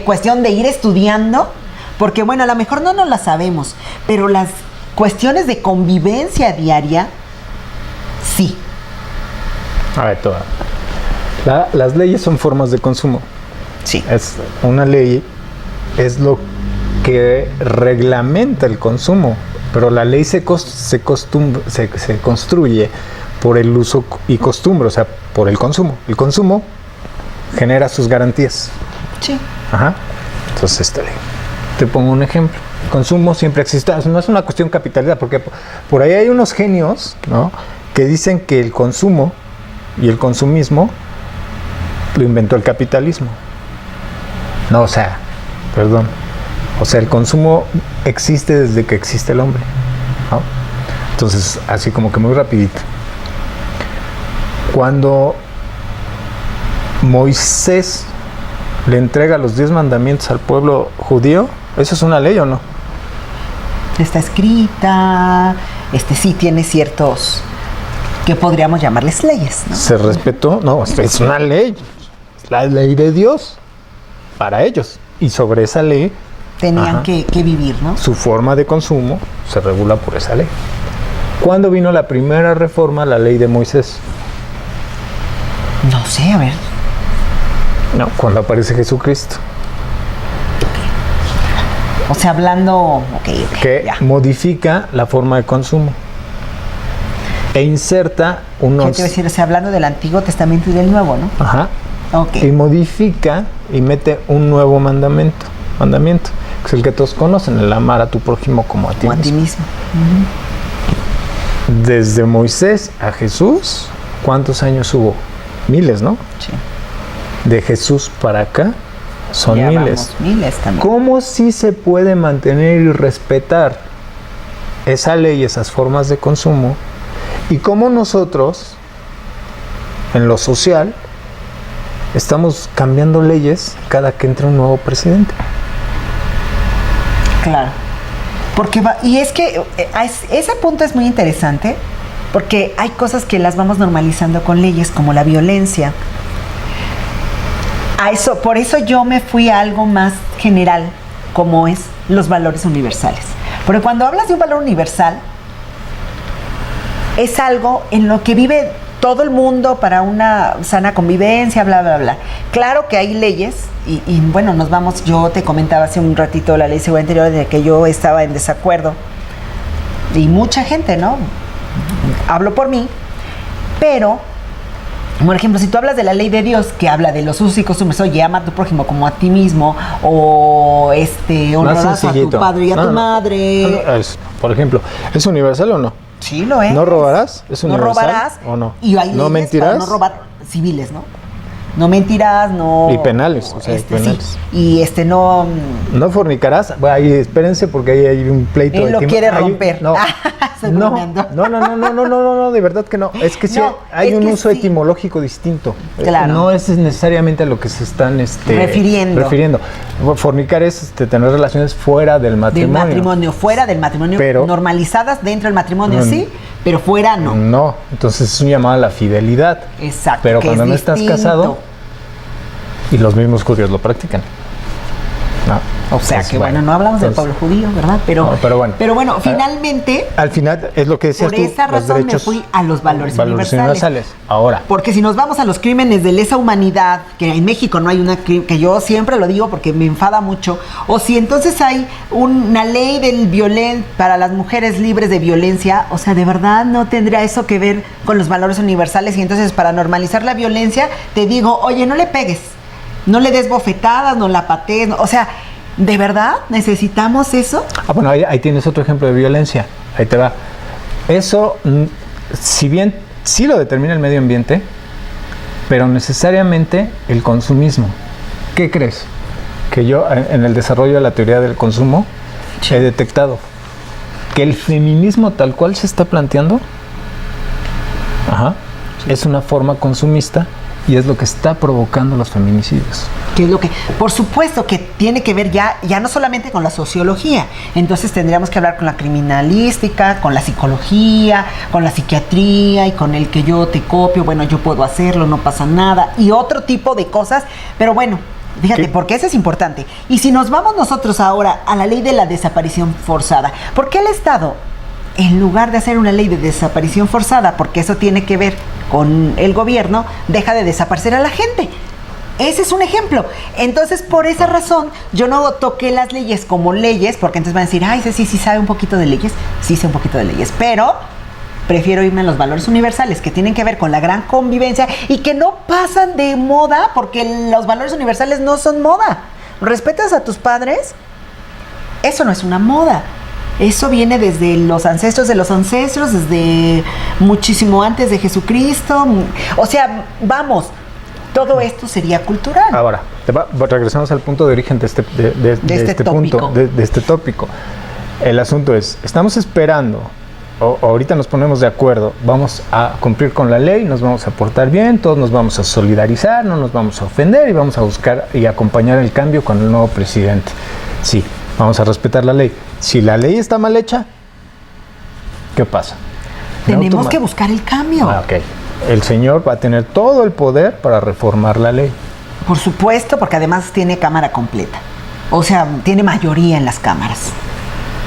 cuestión de ir estudiando, porque bueno, a lo mejor no nos las sabemos, pero las cuestiones de convivencia diaria, sí. A ver, las leyes son formas de consumo. Sí. Una ley es lo que reglamenta el consumo, pero la ley se construye por el uso y costumbre, o sea, por el consumo. El consumo genera sus garantías. Sí. Ajá. Entonces, te pongo un ejemplo. El consumo siempre existe. No es una cuestión capitalista, porque por ahí hay unos genios, ¿no?, que dicen que el consumo y el consumismo lo inventó el capitalismo. No, el consumo existe desde que existe el hombre, ¿no? Entonces, así como que muy rapidito. Cuando Moisés le entrega los 10 mandamientos al pueblo judío, ¿eso es una ley o no? Está escrita, sí tiene ciertos, que podríamos llamarles leyes, ¿no? ¿Se respetó? No, es una ley. Es la ley de Dios para ellos. Y sobre esa ley tenían que vivir, ¿no? Su forma de consumo se regula por esa ley. ¿Cuándo vino la primera reforma a la ley de Moisés? No sé, a ver. No, cuando aparece Jesucristo. O sea, hablando... que ya modifica la forma de consumo. E inserta unos... ¿Qué te iba a decir? O sea, hablando del Antiguo Testamento y del Nuevo, ¿no? Ajá. Okay. Y modifica y mete un nuevo mandamiento, que es el que todos conocen, el amar a tu prójimo como a ti mismo. Uh-huh. Desde Moisés a Jesús, ¿cuántos años hubo? Miles, ¿no? Sí. De Jesús para acá son ya miles. Miles también. ¿Cómo sí se puede mantener y respetar esa ley, esas formas de consumo? Y cómo nosotros, en lo social, estamos cambiando leyes cada que entra un nuevo presidente. Claro. Porque y es que ese punto es muy interesante, porque hay cosas que las vamos normalizando con leyes, como la violencia. Por eso yo me fui a algo más general, como es los valores universales. Porque cuando hablas de un valor universal, es algo en lo que vive todo el mundo para una sana convivencia, bla, bla, bla. Claro que hay leyes, y bueno, yo te comentaba hace un ratito la ley de seguridad interior de que yo estaba en desacuerdo, y mucha gente, ¿no? Hablo por mí, pero, por ejemplo, si tú hablas de la ley de Dios, que habla de los usos y costumbres, oye, ama a tu prójimo como a ti mismo, o honrarás a tu padre y a tu madre. Por ejemplo, ¿es universal o no? Sí, lo es. ¿No robarás? ¿Es universal? No robarás. ¿O no? Y hay ¿No leyes mentirás? para no robar civiles, ¿no? No mentirás, no... Y penales, o sea, penales. Sí. Y no... ¿No fornicarás? Bueno, ahí espérense porque ahí hay un pleito. Él lo quiere romper. No, no, de verdad que no. Es que sí, hay un uso etimológico distinto. Claro. No es necesariamente a lo que se están refiriendo. Fornicar es tener relaciones fuera del matrimonio. Fuera del matrimonio, pero normalizadas dentro del matrimonio, sí, pero fuera no. No, entonces es un llamado a la fidelidad. Exacto. Pero cuando no estás casado, y los mismos judíos lo practican. No. O sea que bueno, no hablamos del pueblo judío, ¿verdad? Pero bueno, finalmente... Al final es lo que decías tú. Por esa razón me fui a los valores universales. Ahora. Porque si nos vamos a los crímenes de lesa humanidad, que en México no hay que yo siempre lo digo porque me enfada mucho, o si entonces hay una ley para las mujeres libres de violencia, o sea, de verdad no tendría eso que ver con los valores universales. Y entonces para normalizar la violencia te digo, oye, no le pegues, no le des bofetadas, no la patees, o sea, ¿de verdad necesitamos eso? Bueno, ahí tienes otro ejemplo de violencia. Ahí te va. Eso, si bien sí lo determina el medio ambiente, pero necesariamente el consumismo. ¿Qué crees? Que yo en el desarrollo de la teoría del consumo he detectado que el feminismo tal cual se está planteando es una forma consumista. Y es lo que está provocando los feminicidios. ¿Qué es lo que? Por supuesto que tiene que ver ya no solamente con la sociología. Entonces tendríamos que hablar con la criminalística, con la psicología, con la psiquiatría y con el que yo te copio, bueno, yo puedo hacerlo, no pasa nada. Y otro tipo de cosas. Pero bueno, fíjate, porque eso es importante. Y si nos vamos nosotros ahora a la ley de la desaparición forzada, ¿por qué el Estado, en lugar de hacer una ley de desaparición forzada, porque eso tiene que ver con el gobierno, deja de desaparecer a la gente? Ese es un ejemplo. Entonces, por esa razón, yo no toqué las leyes como leyes, porque entonces van a decir, ay, sí sabe un poquito de leyes. Sí sé un poquito de leyes, pero prefiero irme a los valores universales que tienen que ver con la gran convivencia y que no pasan de moda, porque los valores universales no son moda. ¿Respetas a tus padres? Eso no es una moda. Eso viene desde los ancestros de los ancestros, desde muchísimo antes de Jesucristo. O sea, vamos, todo esto sería cultural. Ahora, regresamos al punto de origen de este tópico. El asunto es, estamos esperando, ahorita nos ponemos de acuerdo, vamos a cumplir con la ley, nos vamos a portar bien, todos nos vamos a solidarizar, no nos vamos a ofender y vamos a buscar y acompañar el cambio con el nuevo presidente. Sí, vamos a respetar la ley. Si la ley está mal hecha, ¿qué pasa? Tenemos que buscar el cambio. Ok. El señor va a tener todo el poder para reformar la ley. Por supuesto, porque además tiene cámara completa. O sea, tiene mayoría en las cámaras.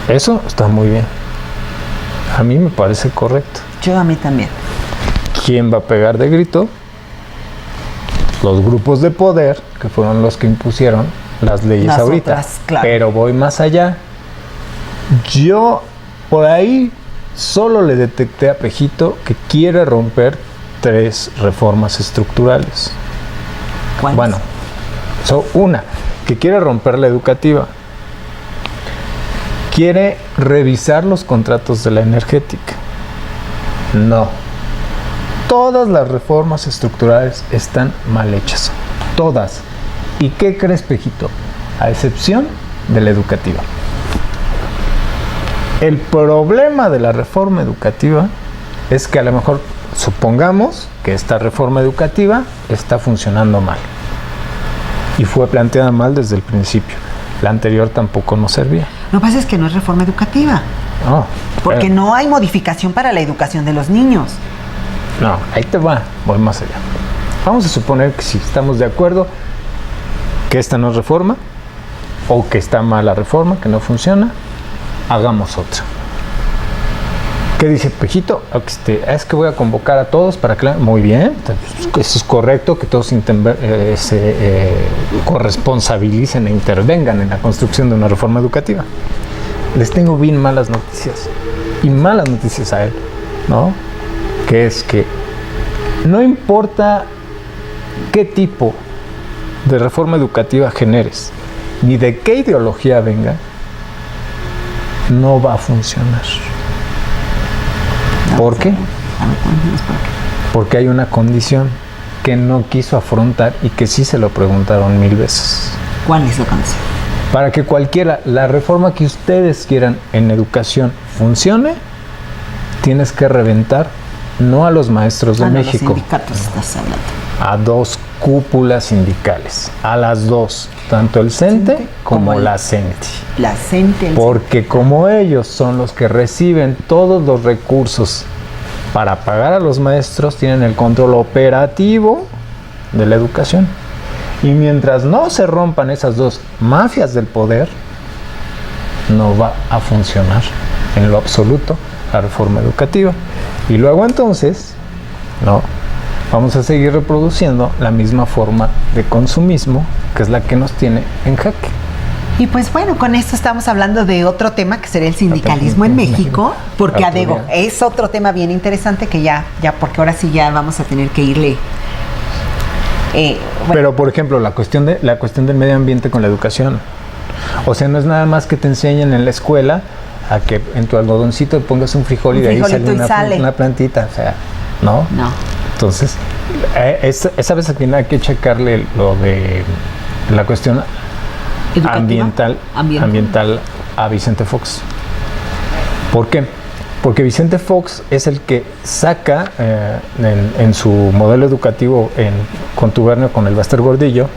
Eso está muy bien. A mí me parece correcto. A mí también. ¿Quién va a pegar de grito? Los grupos de poder, que fueron los que impusieron las leyes ahorita. Otras, claro. Pero voy más allá. Yo por ahí solo le detecté a Pejito que quiere romper 3 reformas estructurales. ¿Cuáles? Bueno, una, que quiere romper la educativa. Quiere revisar los contratos de la energética. No. Todas las reformas estructurales están mal hechas. Todas. ¿Y qué crees, Pejito? A excepción de la educativa. El problema de la reforma educativa es que a lo mejor supongamos que esta reforma educativa está funcionando mal y fue planteada mal desde el principio. La anterior tampoco nos servía. Lo que pasa es que no es reforma educativa. No. Porque no hay modificación para la educación de los niños. No, ahí te va. Voy más allá. Vamos a suponer que si estamos de acuerdo que esta no es reforma, o que está mal la reforma, que no funciona, hagamos otra. ¿Qué dice Pejito? Es que voy a convocar a todos para que... Muy bien, eso es correcto, que todos se corresponsabilicen e intervengan en la construcción de una reforma educativa. Les tengo bien malas noticias, y malas noticias a él, ¿no? Que es que no importa qué tipo de reforma educativa generes, ni de qué ideología venga, no va a funcionar. ¿Por qué? Porque hay una condición que no quiso afrontar y que sí se lo preguntaron 1000 veces. ¿Cuál es la condición? Para que la reforma que ustedes quieran en educación funcione, tienes que reventar no a los maestros de México, los sindicatos estás hablando. A 2 cúpulas sindicales, a las 2, tanto el CENTE como la CENTI. La CENTE. Porque como ellos son los que reciben todos los recursos para pagar a los maestros, tienen el control operativo de la educación. Y mientras no se rompan esas 2 mafias del poder, no va a funcionar en lo absoluto la reforma educativa. Y luego entonces, no, vamos a seguir reproduciendo la misma forma de consumismo, que es la que nos tiene en jaque. Y pues bueno, con esto estamos hablando de otro tema que sería el sindicalismo en México, porque adego, es otro tema bien interesante que ya porque ahora sí ya vamos a tener que irle. Bueno. Pero por ejemplo, la cuestión del medio ambiente con la educación. O sea, no es nada más que te enseñen en la escuela a que en tu algodoncito pongas un frijol y de ahí sale una plantita, o sea, ¿no? No. Entonces, esa vez al final hay que checarle lo de la cuestión ambiental a Vicente Fox. ¿Por qué? Porque Vicente Fox es el que saca en su modelo educativo en contubernio con el Baster Gordillo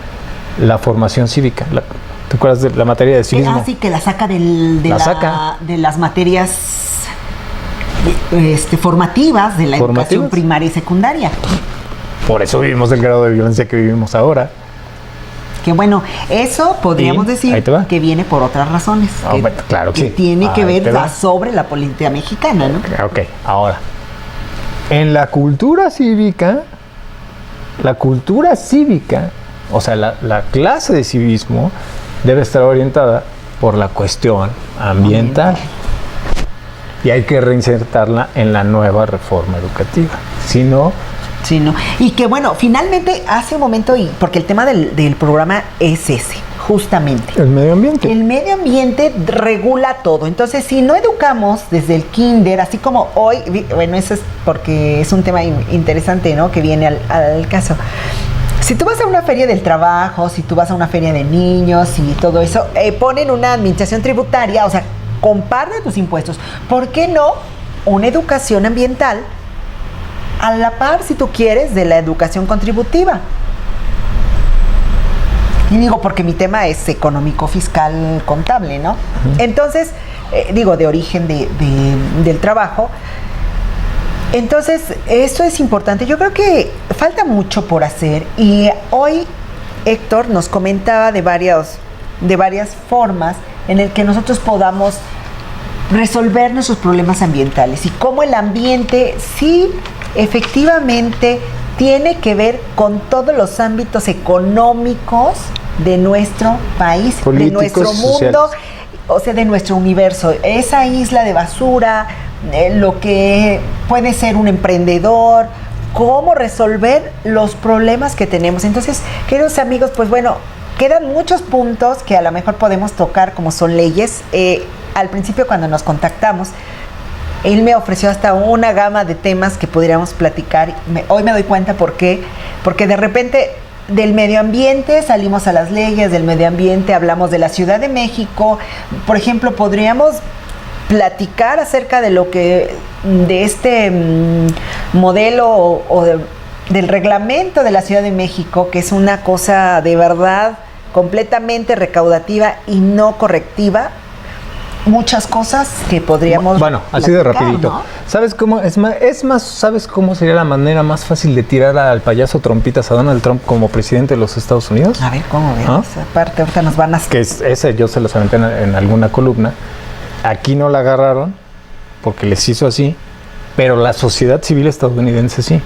la formación cívica. ¿Te acuerdas de la materia de civismo? Sí, que la saca de las materias formativas de la educación primaria y secundaria. Por eso vivimos el grado de violencia que vivimos ahora. Que bueno, eso podríamos decir que viene por otras razones. Claro que sí. Tiene que ver sobre la política mexicana, ¿no? Ok, ahora, en la cultura cívica, o sea, la clase de civismo debe estar orientada por la cuestión ambiental. Y hay que reinsertarla en la nueva reforma educativa. Si no... Y que bueno, finalmente hace un momento, porque el tema del programa es ese, justamente. El medio ambiente. El medio ambiente regula todo. Entonces, si no educamos desde el kinder, así como hoy, bueno, eso es porque es un tema interesante, ¿no? Que viene al caso. Si tú vas a una feria del trabajo, si tú vas a una feria de niños y todo eso, ponen una administración tributaria, o sea, comparte tus impuestos. ¿Por qué no una educación ambiental a la par, si tú quieres, de la educación contributiva? Y digo, porque mi tema es económico, fiscal, contable, ¿no? Uh-huh. Entonces, de origen del trabajo. Entonces, esto es importante. Yo creo que falta mucho por hacer. Y hoy Héctor nos comentaba de varias formas en el que nosotros podamos resolver nuestros problemas ambientales y cómo el ambiente sí efectivamente tiene que ver con todos los ámbitos económicos de nuestro país, políticos, de nuestro mundo, sociales. O sea, de nuestro universo. Esa isla de basura, lo que puede ser un emprendedor, cómo resolver los problemas que tenemos. Entonces, queridos amigos, pues bueno, quedan muchos puntos que a lo mejor podemos tocar, como son leyes. Al principio, cuando nos contactamos, él me ofreció hasta una gama de temas que pudiéramos platicar. Hoy me doy cuenta por qué. Porque de repente del medio ambiente salimos a las leyes del medio ambiente, hablamos de la Ciudad de México. Por ejemplo, podríamos platicar acerca de de este modelo del reglamento de la Ciudad de México, que es una cosa de verdad completamente recaudativa y no correctiva. muchas cosas que podríamos Bueno, así de platicar, rapidito. ¿no? ¿Sabes cómo? Es más, ¿sabes cómo sería la manera más fácil de tirar al payaso trompitas a Donald Trump como presidente de los Estados Unidos? A ver, ¿cómo ves? ¿Ah? Esa parte ahorita nos van a... Que ese yo se los aventé en alguna columna. Aquí no la agarraron porque les hizo así, pero la sociedad civil estadounidense sí.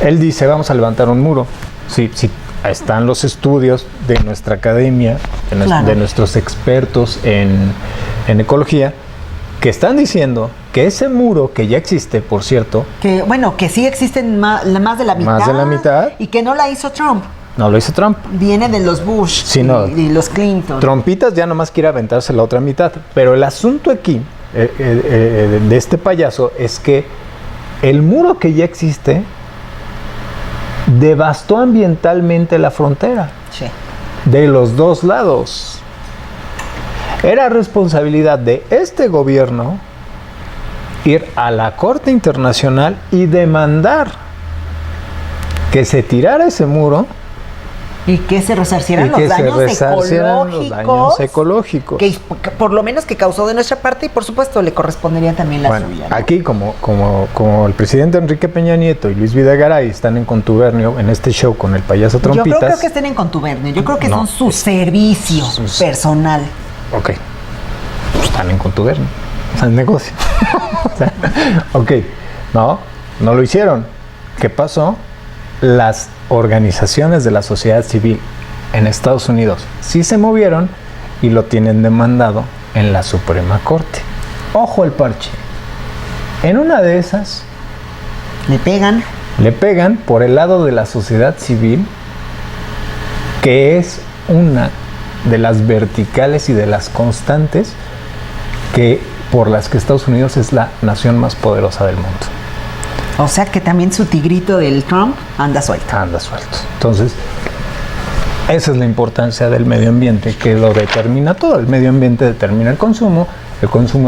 Él dice, vamos a levantar un muro. Sí, sí, están los estudios de nuestra academia, Claro. de nuestros expertos en ecología, que están diciendo que ese muro, que ya existe, por cierto, Que, bueno, que sí existen más de la mitad. Más de la mitad. Y que no la hizo Trump. no lo hizo Trump. Viene de los Bush Sí, no. y los Clinton. Trompitas ya nomás quiere aventarse la otra mitad. Pero el asunto aquí, de este payaso, es que el muro que ya existe devastó ambientalmente la frontera Sí. de los dos lados. Era responsabilidad de este gobierno ir a la Corte Internacional y demandar que se tirara ese muro Y que se resarcieran y que los se daños resarcieran los daños ecológicos. que por lo menos que causó de nuestra parte y por supuesto le correspondería también la Bueno, suya, ¿no? aquí como el presidente Enrique Peña Nieto y Luis Videgaray están en contubernio en este show con el payaso Yo Trompitas. creo que estén en contubernio, yo creo que No. son su servicio personal. Ok, pues están en contubernio, o sea, el negocio. O sea, ok, no lo hicieron. ¿Qué pasó? Las organizaciones de la sociedad civil en Estados Unidos sí se movieron y lo tienen demandado en la Suprema Corte. Ojo el parche. En una de esas Le pegan por el lado de la sociedad civil, que es una de las verticales y de las constantes por las que Estados Unidos es la nación más poderosa del mundo. O sea que también su tigrito del Trump anda suelto. Anda suelto. Entonces, esa es la importancia del medio ambiente, que lo determina todo. El medio ambiente determina el consumo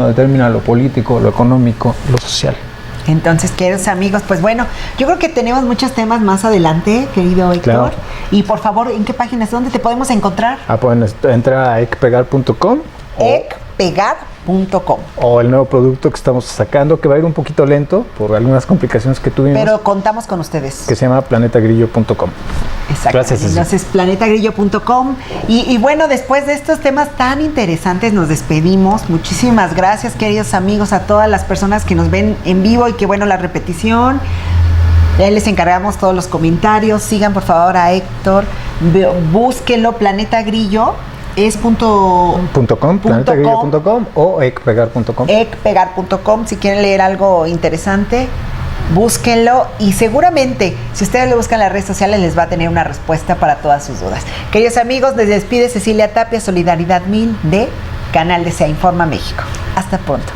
determina lo político, lo económico, lo social. Entonces, queridos amigos, pues bueno, yo creo que tenemos muchos temas más adelante, querido Héctor. Claro. Y por favor, ¿en qué páginas? ¿Dónde te podemos encontrar? Pueden entrar a ecpegar.com ecpegar.com. o el nuevo producto que estamos sacando, que va a ir un poquito lento por algunas complicaciones que tuvimos, Pero contamos con ustedes. que se llama planetagrillo.com. Exacto. Gracias, Ceci. Entonces, planetagrillo.com. Y bueno, después de estos temas tan interesantes, nos despedimos. Muchísimas gracias, queridos amigos, a todas las personas que nos ven en vivo y que bueno, la repetición. Ya les encargamos todos los comentarios. Sigan por favor a Héctor. Búsquenlo, Planeta Grillo. Es planetagrillo.com o ecpegar.com. ecpegar.com. Si quieren leer algo interesante, búsquenlo y seguramente si ustedes lo buscan en las redes sociales les va a tener una respuesta para todas sus dudas. Queridos amigos, les despide Cecilia Tapia, Solidaridad 1000 de Canal de SEA Informa México. Hasta pronto.